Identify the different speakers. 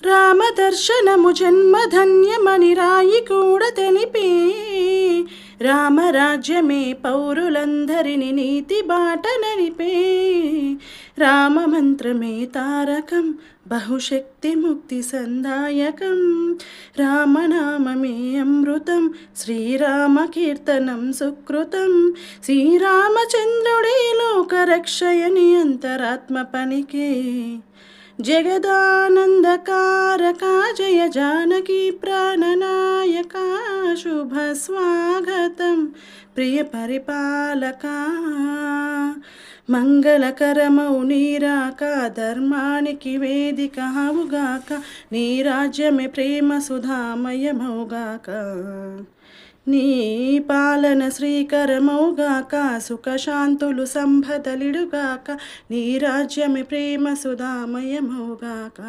Speaker 1: రామదర్శనము జన్మధన్యమని రాయి కూడా తెలిపే రామరాజ్యమే పౌరులందరిని నీతి బాట నడిపే రామమంత్రమే తారకం బహుశక్తి ముక్తి సందాయకం రామనామమే అమృతం శ్రీరామ కీర్తనం సుకృతం శ్రీరామచంద్రుడే లోకరక్షయని అంతరాత్మ పనికే జగదానందకారకా జయ జానకి ప్రాణనాయకా శుభ స్వాగతం ప్రియ పరిపాలకా మంగళకరమౌ నీరాక ధర్మానికి వేదిక హవుగాక నీ రాజ్యమే ప్రేమ సుధామయమౌగాక నీ పాలన శ్రీకరమౌగాక సుఖశాంతులు సంపదలిడుగాక నీ రాజ్యమే ప్రేమ సుధామయమౌగాక.